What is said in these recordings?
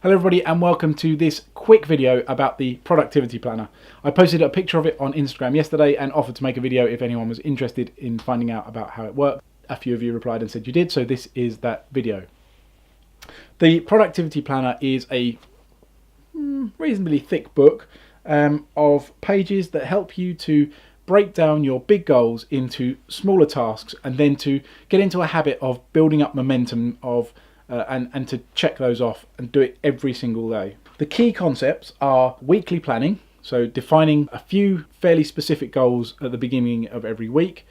Hello everybody and welcome to this quick video about the productivity planner. I posted a picture of it on Instagram yesterday and offered to make a video if anyone was interested in finding out about how it worked. A few of you replied and said you did, so this is that video. The productivity planner is a reasonably thick book of pages that help you to break down your big goals into smaller tasks and then to get into a habit of building up momentum of and to check those off and do it every single day. The key concepts are weekly planning, so defining a few fairly specific goals at the beginning of every week,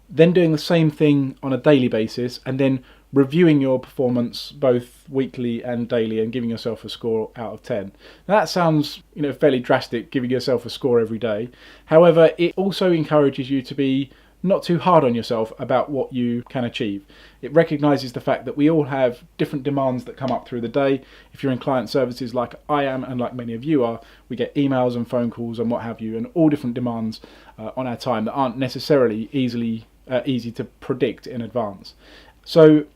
then doing the same thing on a daily basis, and then reviewing your performance both weekly and daily and giving yourself a score out of 10. Now that sounds, fairly drastic, giving yourself a score every day. However, it also encourages you to be not too hard on yourself about what you can achieve. It recognises the fact that we all have different demands that come up through the day. If you're in client services like I am and like many of you are, we get emails and phone calls and what have you, and all different demands on our time that aren't necessarily easy to predict in advance. So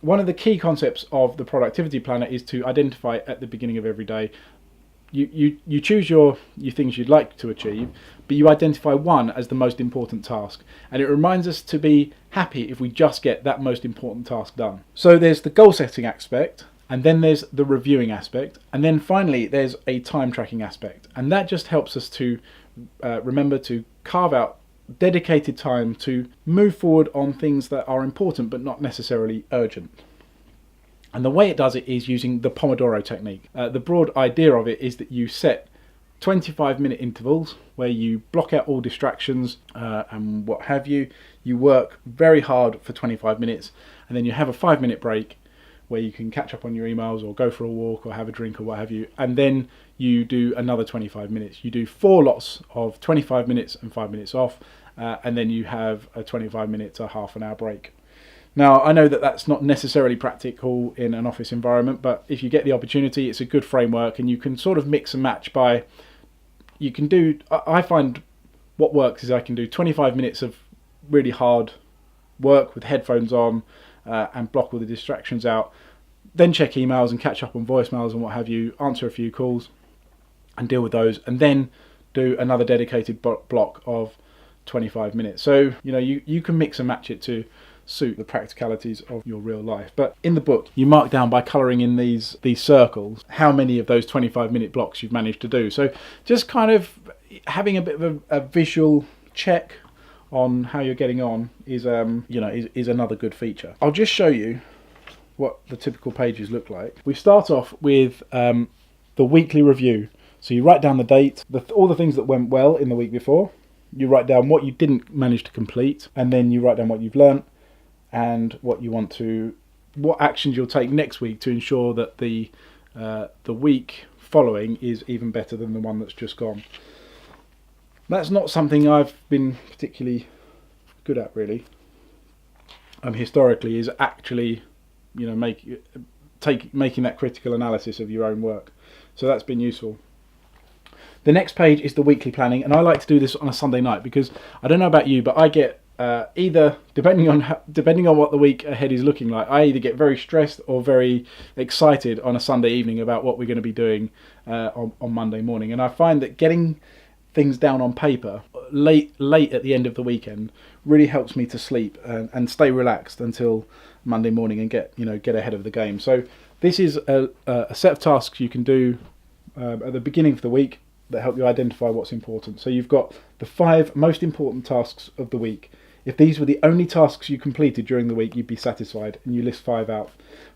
one of the key concepts of the productivity planner is to identify at the beginning of every day. You choose your things you'd like to achieve, but you identify one as the most important task, and it reminds us to be happy if we just get that most important task done. So there's the goal setting aspect, and then there's the reviewing aspect, and then finally there's a time tracking aspect, and that just helps us to remember to carve out dedicated time to move forward on things that are important but not necessarily urgent. And the way it does it is using the Pomodoro technique. The broad idea of it is that you set 25-minute intervals where you block out all distractions and what have you. You work very hard for 25 minutes and then you have a 5-minute break where you can catch up on your emails or go for a walk or have a drink or what have you. And then you do another 25 minutes. You do 4 lots of 25 minutes and 5 minutes off, and then you have a 25-minute to half an hour break. Now, I know that that's not necessarily practical in an office environment, but if you get the opportunity, it's a good framework, and you can sort of mix and match I find what works is I can do 25 minutes of really hard work with headphones on and block all the distractions out, then check emails and catch up on voicemails and what have you, answer a few calls and deal with those, and then do another dedicated block of 25 minutes. So, you can mix and match it to suit the practicalities of your real life. But in the book you mark down by colouring in these circles how many of those 25-minute blocks you've managed to do. So just kind of having a bit of a visual check on how you're getting on is another good feature. I'll just show you what the typical pages look like. We start off with the weekly review. So you write down the date, all the things that went well in the week before, you write down what you didn't manage to complete, and then you write down what you've learnt and what actions you'll take next week to ensure that the week following is even better than the one that's just gone. That's not something I've been particularly good at, really. Historically, is actually, making that critical analysis of your own work. So that's been useful. The next page is the weekly planning, and I like to do this on a Sunday night because I don't know about you, but I get either depending on what the week ahead is looking like, I either get very stressed or very excited on a Sunday evening about what we're going to be doing on Monday morning. And I find that getting things down on paper late at the end of the weekend really helps me to sleep and stay relaxed until Monday morning and get ahead of the game. So this is a set of tasks you can do at the beginning of the week that help you identify what's important. So you've got the 5 most important tasks of the week. If these were the only tasks you completed during the week, you'd be satisfied, and you list 5 out.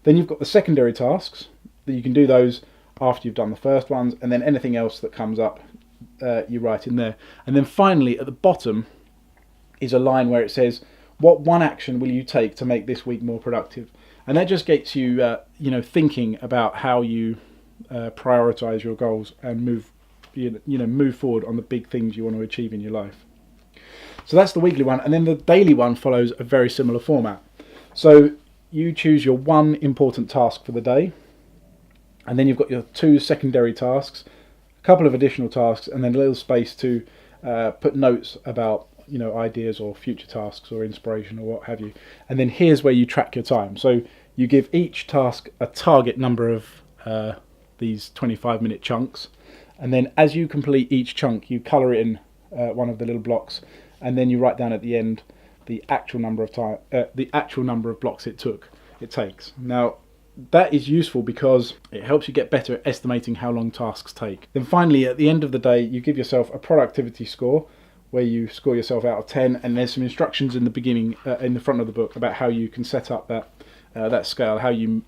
Then you've got the secondary tasks, that you can do those after you've done the first ones, and then anything else that comes up, you write in there. And then finally, at the bottom, is a line where it says, what one action will you take to make this week more productive? And that just gets you, thinking about how you prioritise your goals and move forward on the big things you want to achieve in your life. So that's the weekly one, and then the daily one follows a very similar format. So you choose your one important task for the day, and then you've got your 2 secondary tasks, a couple of additional tasks, and then a little space to put notes about ideas or future tasks or inspiration or what have you. And then here's where you track your time. So you give each task a target number of these 25-minute chunks, and then as you complete each chunk, you colour it in one of the little blocks, and then you write down at the end the actual number of blocks it takes. Now, that is useful because it helps you get better at estimating how long tasks take. Then finally, at the end of the day, you give yourself a productivity score where you score yourself out of 10, and there's some instructions in the beginning, in the front of the book, about how you can set up that scale, how you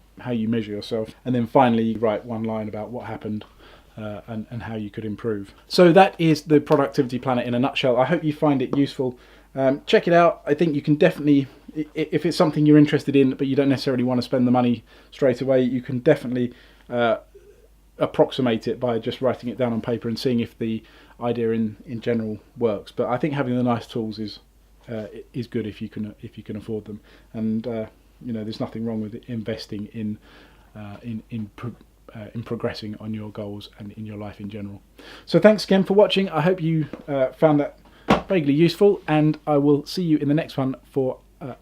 measure yourself, and then finally you write one line about what happened and how you could improve. So that is the productivity planner in a nutshell. I hope you find it useful. Check it out. I think you can definitely, if it's something you're interested in but you don't necessarily want to spend the money straight away, you can definitely approximate it by just writing it down on paper and seeing if the idea in general works. But I think having the nice tools is good if you can afford them, and there's nothing wrong with investing in progressing on your goals and in your life in general. So thanks again for watching. I hope you found that vaguely useful, and I will see you in the next one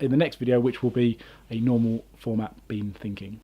in the next video, which will be a normal format bean thinking.